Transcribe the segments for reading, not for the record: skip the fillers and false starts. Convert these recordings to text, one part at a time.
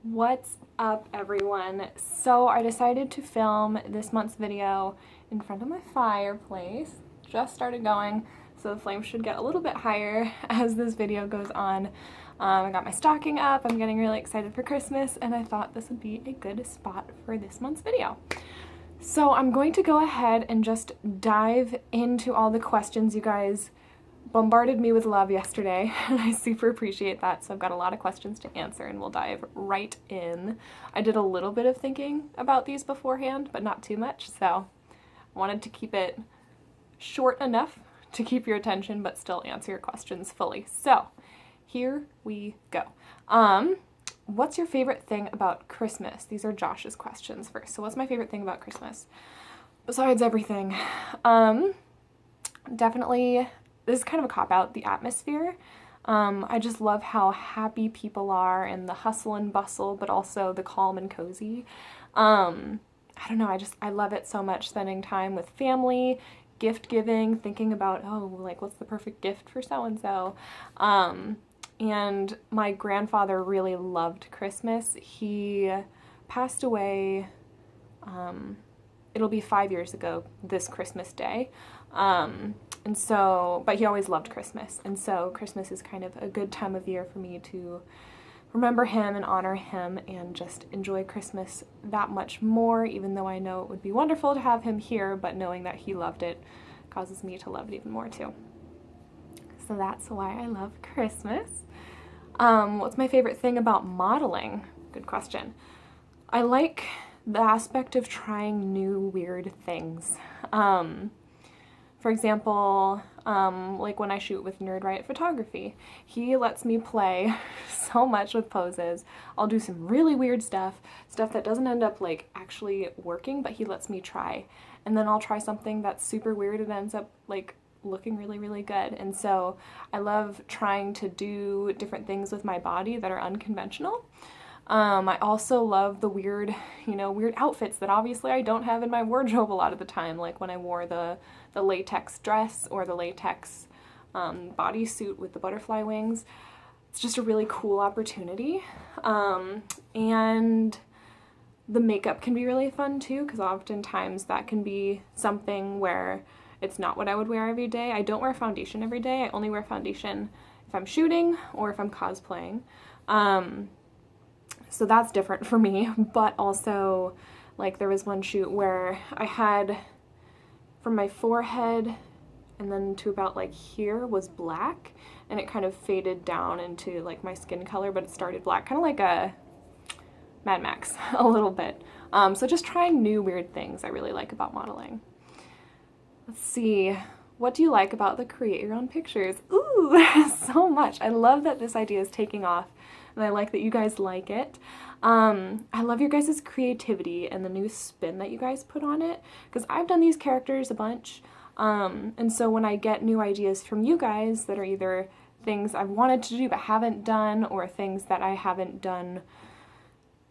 What's up, everyone? So I decided to film this month's video in front of my fireplace. Just started going, so the flames should get a little bit higher as this video goes on. I got my stocking up, I'm getting really excited for Christmas, and I thought this would be a good spot for this month's video. So I'm going to go ahead and just dive into all the questions you guys bombarded me with love yesterday, and I super appreciate that. So I've got a lot of questions to answer, and we'll dive right in. I did a little bit of thinking about these beforehand, but not too much, so I wanted to keep it short enough to keep your attention, but still answer your questions fully. So here we go. What's your favorite thing about Christmas? These are Josh's questions first. So what's my favorite thing about Christmas? Besides everything, definitely, this is kind of a cop-out, the atmosphere. I just love how happy people are and the hustle and bustle, but also the calm and cozy. I don't know, I love it so much, spending time with family, gift giving, thinking about, oh, like, what's the perfect gift for so-and-so. And my grandfather really loved Christmas. He passed away, it'll be 5 years ago this Christmas Day. And so, but he always loved Christmas, and so Christmas is kind of a good time of year for me to remember him and honor him and just enjoy Christmas that much more, even though I know it would be wonderful to have him here, but knowing that he loved it causes me to love it even more too. So that's why I love Christmas. What's my favorite thing about modeling? Good question. I like the aspect of trying new weird things. For example, like when I shoot with Nerd Riot Photography, he lets me play so much with poses. I'll do some really weird stuff that doesn't end up like actually working, but he lets me try. And then I'll try something that's super weird and ends up like looking really, really good. And so I love trying to do different things with my body that are unconventional. I also love the weird, weird outfits that obviously I don't have in my wardrobe a lot of the time, like when I wore the latex dress or the latex bodysuit with the butterfly wings. It's just a really cool opportunity. And the makeup can be really fun too, because oftentimes that can be something where it's not what I would wear every day. I don't wear foundation every day. I only wear foundation if I'm shooting or if I'm cosplaying. So that's different for me, but also, like, there was one shoot where I had, from my forehead and then to about, like, here was black, and it kind of faded down into, like, my skin color, but it started black, kind of like a Mad Max, a little bit. So just trying new weird things I really like about modeling. Let's see. What do you like about the Create Your Own Pictures? Ooh, so much. I love that this idea is taking off, and I like that you guys like it. I love your guys' creativity and the new spin that you guys put on it, because I've done these characters a bunch, and so when I get new ideas from you guys that are either things I've wanted to do but haven't done, or things that I haven't done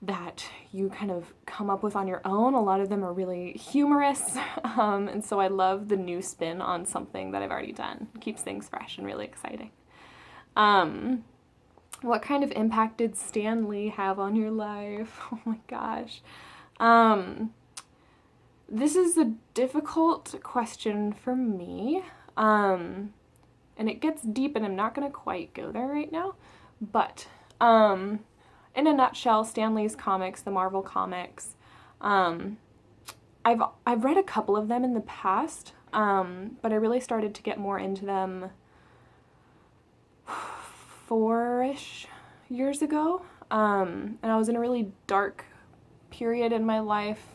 that you kind of come up with on your own, a lot of them are really humorous, and so I love the new spin on something that I've already done. It keeps things fresh and really exciting. What kind of impact did Stan Lee have on your life? Oh my gosh. This is a difficult question for me, and it gets deep, and I'm not gonna quite go there right now, but in a nutshell, Stan Lee's comics, the Marvel comics, I've read a couple of them in the past, but I really started to get more into them 4-ish years ago, and I was in a really dark period in my life,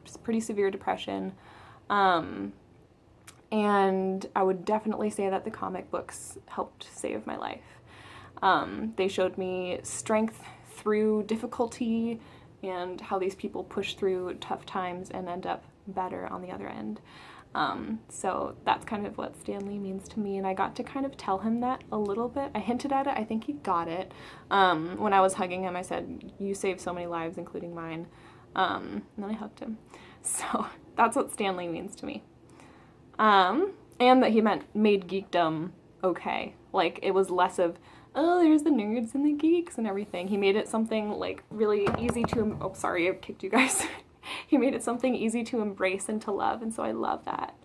just pretty severe depression, and I would definitely say that the comic books helped save my life. They showed me strength through difficulty and how these people push through tough times and end up better on the other end. So that's kind of what Stan Lee means to me, and I got to kind of tell him that a little bit. I hinted at it, I think he got it. When I was hugging him, I said, "You saved so many lives, including mine." And then I hugged him. So that's what Stan Lee means to me. And that he made geekdom okay. Like, it was less of oh, there's the nerds and the geeks and everything. He made it something like really easy to, oh, sorry, I kicked you guys. He made it something easy to embrace and to love, and so I love that.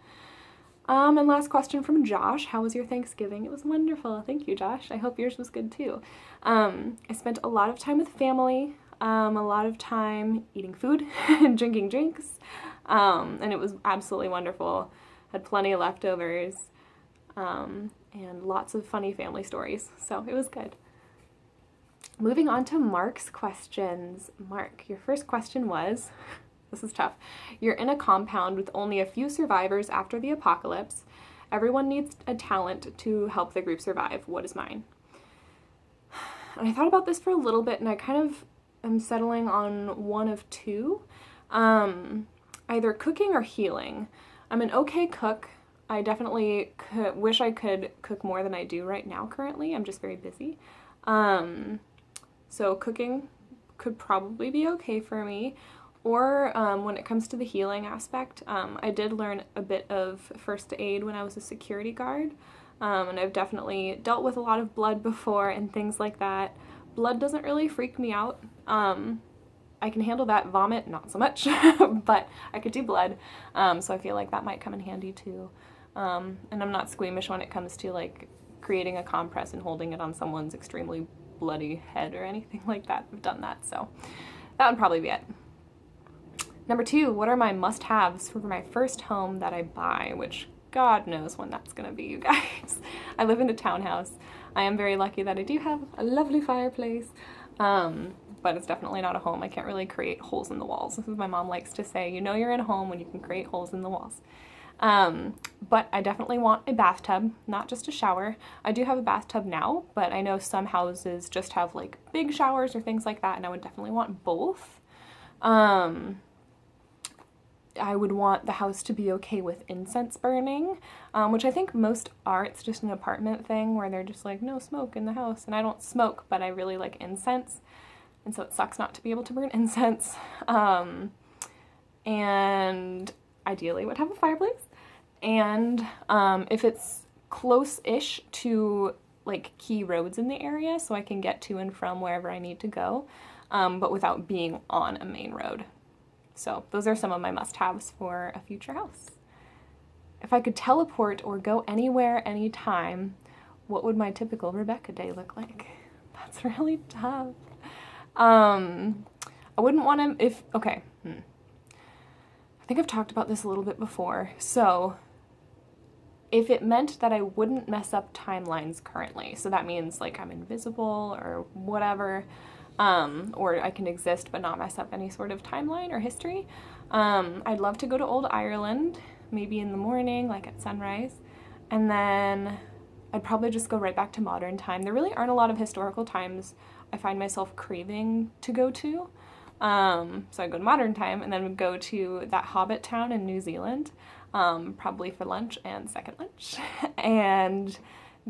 And last question from Josh. How was your Thanksgiving? It was wonderful. Thank you, Josh. I hope yours was good too. I spent a lot of time with family, a lot of time eating food and drinking drinks, and it was absolutely wonderful. Had plenty of leftovers, and lots of funny family stories, so it was good. Moving on to Mark's questions. Mark, your first question was, this is tough. You're in a compound with only a few survivors after the apocalypse. Everyone needs a talent to help the group survive. What is mine? And I thought about this for a little bit, and I kind of am settling on one of two. Either cooking or healing. I'm an okay cook. I definitely wish I could cook more than I do right now currently. I'm just very busy. So cooking could probably be okay for me. Or when it comes to the healing aspect, I did learn a bit of first aid when I was a security guard, and I've definitely dealt with a lot of blood before and things like that. Blood doesn't really freak me out. I can handle that. Vomit, not so much, but I could do blood, so I feel like that might come in handy too. And I'm not squeamish when it comes to like creating a compress and holding it on someone's extremely bloody head or anything like that. I've done that, so that would probably be it. Number 2, what are my must-haves for my first home that I buy, which God knows when that's gonna be, you guys. I live in a townhouse. I am very lucky that I do have a lovely fireplace, but it's definitely not a home. I can't really create holes in the walls. This is what my mom likes to say, you know you're in a home when you can create holes in the walls. But I definitely want a bathtub, not just a shower. I do have a bathtub now, but I know some houses just have like big showers or things like that, and I would definitely want both. I would want the house to be okay with incense burning, which I think most are. It's just an apartment thing where they're just like, no smoke in the house. And I don't smoke, but I really like incense. And so it sucks not to be able to burn incense. And ideally would have a fireplace. And if it's close-ish to like key roads in the area so I can get to and from wherever I need to go, but without being on a main road. So those are some of my must-haves for a future house. If I could teleport or go anywhere, anytime, what would my typical Rebecca day look like? That's really tough. I wouldn't want to, I think I've talked about this a little bit before. So if it meant that I wouldn't mess up timelines currently, so that means like I'm invisible or whatever, or I can exist but not mess up any sort of timeline or history. I'd love to go to Old Ireland, maybe in the morning, like at sunrise, and then I'd probably just go right back to modern time. There really aren't a lot of historical times I find myself craving to go to. So I'd go to modern time and then would go to that hobbit town in New Zealand, probably for lunch and second lunch, and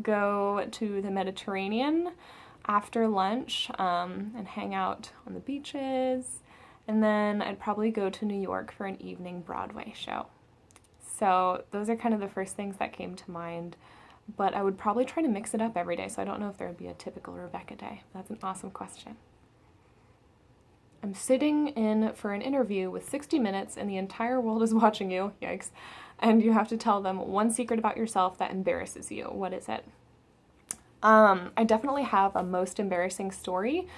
go to the Mediterranean after lunch, and hang out on the beaches, and then I'd probably go to New York for an evening Broadway show. So those are kind of the first things that came to mind, but I would probably try to mix it up every day, so I don't know if there would be a typical Rebecca day. That's an awesome question. I'm sitting in for an interview with 60 Minutes and the entire world is watching you, yikes, and you have to tell them one secret about yourself that embarrasses you. What is it? I definitely have a most embarrassing story,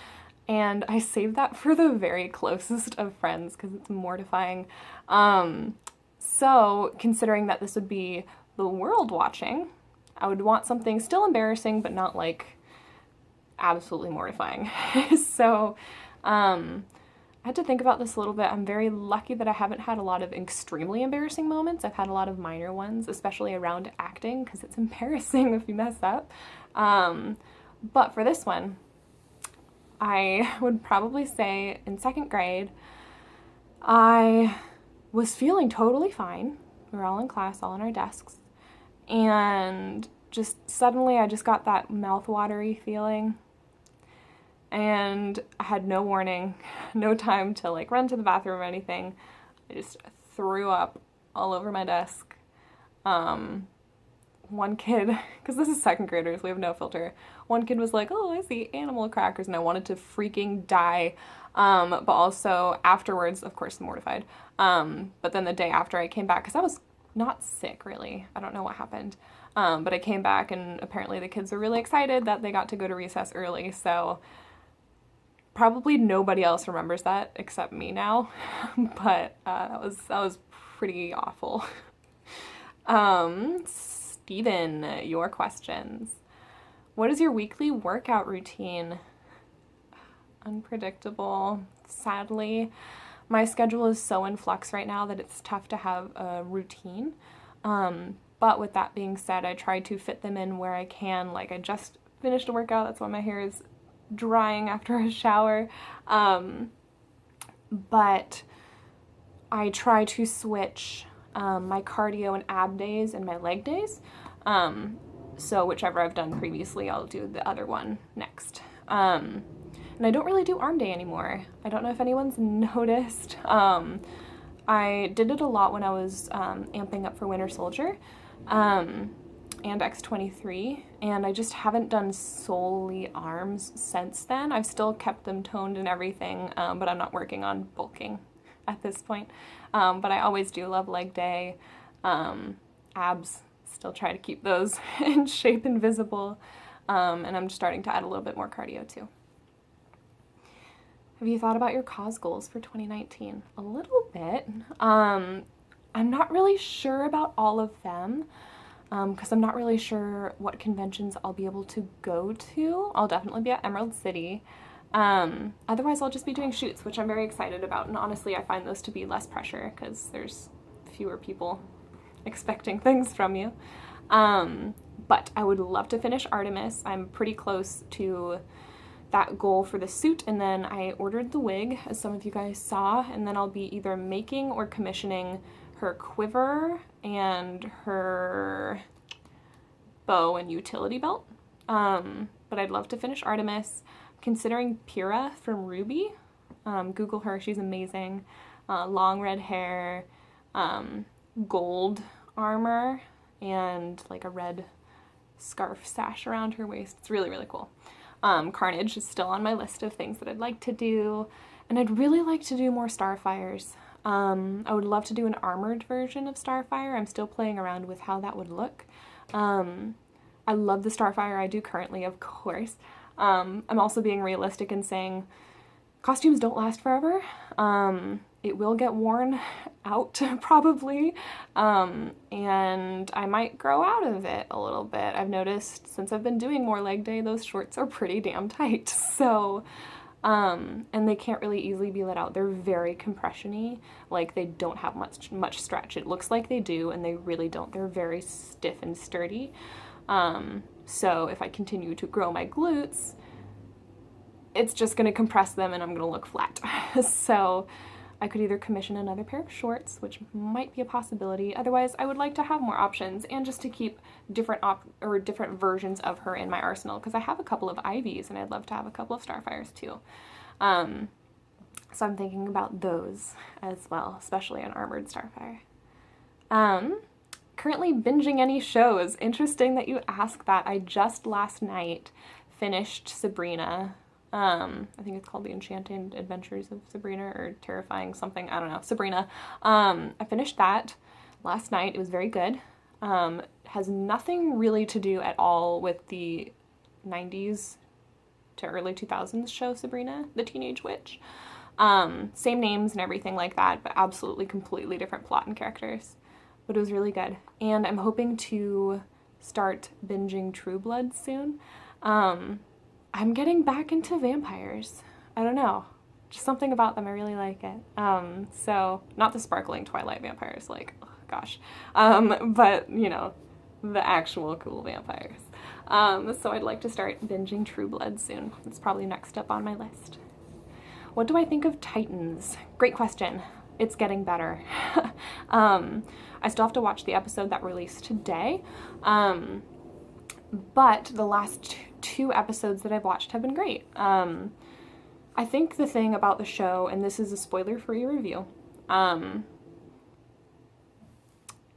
and I saved that for the very closest of friends because it's mortifying. So considering that this would be the world watching, I would want something still embarrassing but not like absolutely mortifying. So I had to think about this a little bit. I'm very lucky that I haven't had a lot of extremely embarrassing moments. I've had a lot of minor ones, especially around acting, because it's embarrassing if you mess up. But for this one, I would probably say in second grade, I was feeling totally fine. We were all in class, all on our desks, and just suddenly I just got that mouth-watery feeling. And I had no warning, no time to like run to the bathroom or anything. I just threw up all over my desk. one kid, because this is second graders, we have no filter. One kid was like, "Oh, I see animal crackers," and I wanted to freaking die. But also afterwards, of course, mortified. But then the day after I came back, because I was not sick really. I don't know what happened. But I came back and apparently the kids were really excited that they got to go to recess early. So probably nobody else remembers that except me now. But that was pretty awful. Steven, your questions. What is your weekly workout routine? Unpredictable, sadly. My schedule is so in flux right now that it's tough to have a routine. But with that being said, I try to fit them in where I can. Like, I just finished a workout, that's why my hair is drying after a shower. But I try to switch my cardio and ab days and my leg days. So whichever I've done previously, I'll do the other one next. And I don't really do arm day anymore. I don't know if anyone's noticed. I did it a lot when I was amping up for Winter Soldier and X-23, and I just haven't done solely arms since then. I've still kept them toned and everything, but I'm not working on bulking at this point. But I always do love leg day. Abs, still try to keep those in shape and visible. And I'm starting to add a little bit more cardio too. Have you thought about your cause goals for 2019? A little bit. I'm not really sure about all of them because I'm not really sure what conventions I'll be able to go to. I'll definitely be at Emerald City. Otherwise, I'll just be doing shoots, which I'm very excited about. And honestly, I find those to be less pressure because there's fewer people expecting things from you. But I would love to finish Artemis. I'm pretty close to that goal for the suit, and then I ordered the wig, as some of you guys saw, and then I'll be either making or commissioning her quiver and her bow and utility belt. But I'd love to finish Artemis. Considering Pyrrha from Ruby. Google her, she's amazing. Long red hair, gold armor, and like a red scarf sash around her waist. It's really, really cool. Carnage is still on my list of things that I'd like to do, and I'd really like to do more Starfires. I would love to do an armored version of Starfire. I'm still playing around with how that would look. I love the Starfire I do currently, of course. I'm also being realistic and saying costumes don't last forever. It will get worn out probably, and I might grow out of it a little bit. I've noticed since I've been doing more leg day, those shorts are pretty damn tight. So, and they can't really easily be let out. They're very compression-y, like they don't have much stretch. It looks like they do, and they really don't. They're very stiff and sturdy. So if I continue to grow my glutes, it's just gonna compress them and I'm gonna look flat. So I could either commission another pair of shorts, which might be a possibility. Otherwise, I would like to have more options and just to keep different versions of her in my arsenal, because I have a couple of Ivies and I'd love to have a couple of Starfires too. So I'm thinking about those as well, especially an armored Starfire. Currently binging any shows. Interesting that you ask that. I just last night finished Sabrina. I think it's called The Enchanted Adventures of Sabrina or Terrifying something. I don't know. Sabrina. I finished that last night. It was very good. Has nothing really to do at all with the 90s to early 2000s show Sabrina, the Teenage Witch. Same names and everything like that, but absolutely completely different plot and characters. But it was really good. And I'm hoping to start binging True Blood soon. I'm getting back into vampires. I don't know. Just something about them. I really like it. So, not the sparkling Twilight vampires, like, oh, gosh. But, you know, the actual cool vampires. So I'd like to start binging True Blood soon. It's probably next up on my list. What do I think of Titans? Great question. It's getting better. I still have to watch the episode that released today. But the last two episodes that I've watched have been great. I think the thing about the show, and this is a spoiler-free review,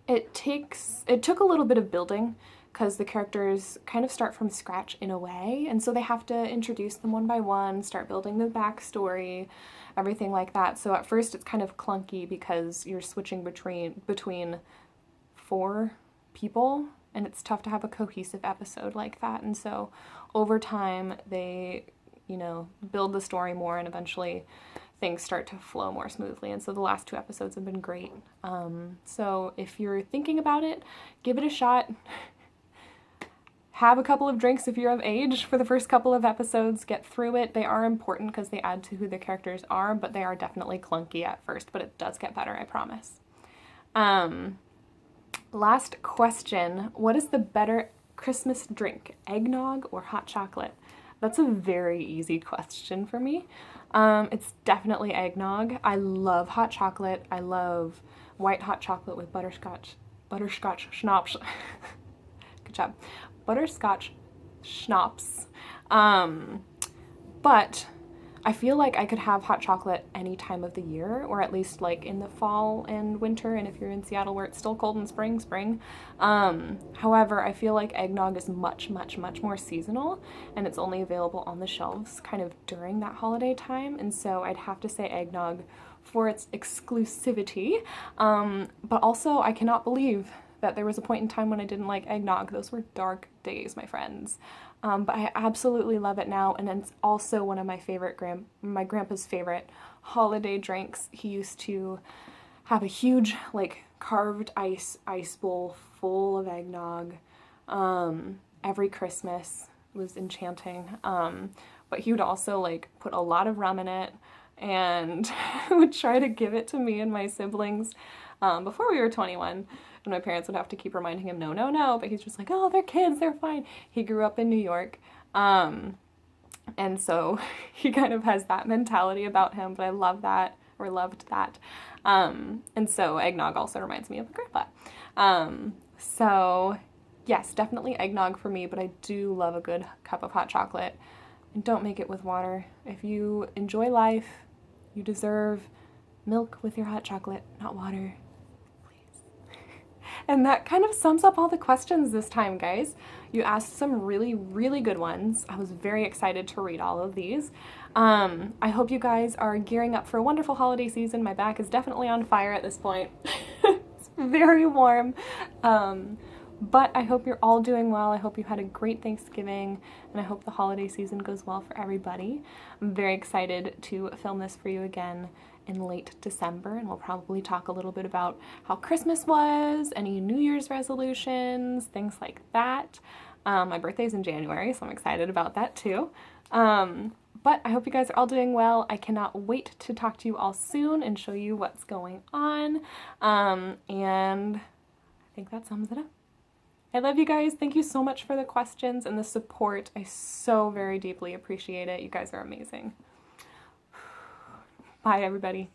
it took a little bit of building because the characters kind of start from scratch in a way, and so they have to introduce them one by one, start building the backstory, everything like that. So at first it's kind of clunky because you're switching between 4 people, and it's tough to have a cohesive episode like that. And so over time they, you know, build the story more, and eventually things start to flow more smoothly. And so the last 2 episodes have been great. So if you're thinking about it, give it a shot. Have a couple of drinks if you're of age for the first couple of episodes. Get through it. They are important because they add to who the characters are, but they are definitely clunky at first, but it does get better, I promise. Last question. What is the better Christmas drink, eggnog or hot chocolate? That's a very easy question for me. It's definitely eggnog. I love hot chocolate. I love white hot chocolate with butterscotch schnapps. Good job. Butterscotch schnapps. But I feel like I could have hot chocolate any time of the year, or at least like in the fall and winter, and if you're in Seattle where it's still cold in spring. However, I feel like eggnog is much more seasonal, and it's only available on the shelves kind of during that holiday time, and so I'd have to say eggnog for its exclusivity. But also I cannot believe that there was a point in time when I didn't like eggnog. Those were dark days, my friends. But I absolutely love it now, and it's also one of my favorite, my grandpa's favorite holiday drinks. He used to have a huge, like, carved ice bowl full of eggnog every Christmas. It was enchanting. But he would also, like, put a lot of rum in it, and would try to give it to me and my siblings before we were 21. And my parents would have to keep reminding him, no, but he's just like, oh, they're kids, they're fine. He grew up in New York, and so he kind of has that mentality about him, but I love that, or loved that. And so eggnog also reminds me of a grandpa. So yes, definitely eggnog for me, but I do love a good cup of hot chocolate. And don't make it with water. If you enjoy life, you deserve milk with your hot chocolate, not water. And that kind of sums up all the questions this time, guys. You asked some really good ones. I was very excited to read all of these. I hope you guys are gearing up for a wonderful holiday season. My back is definitely on fire at this point. It's very warm. But I hope you're all doing well. I hope you had a great Thanksgiving, and I hope the holiday season goes well for everybody. I'm very excited to film this for you again in late December, and we'll probably talk a little bit about how Christmas was, any New Year's resolutions, things like that. My birthday's in January, so I'm excited about that too. But I hope you guys are all doing well. I cannot wait to talk to you all soon and show you what's going on. And I think that sums it up. I love you guys. Thank you so much for the questions and the support. I so very deeply appreciate it. You guys are amazing. Bye, everybody.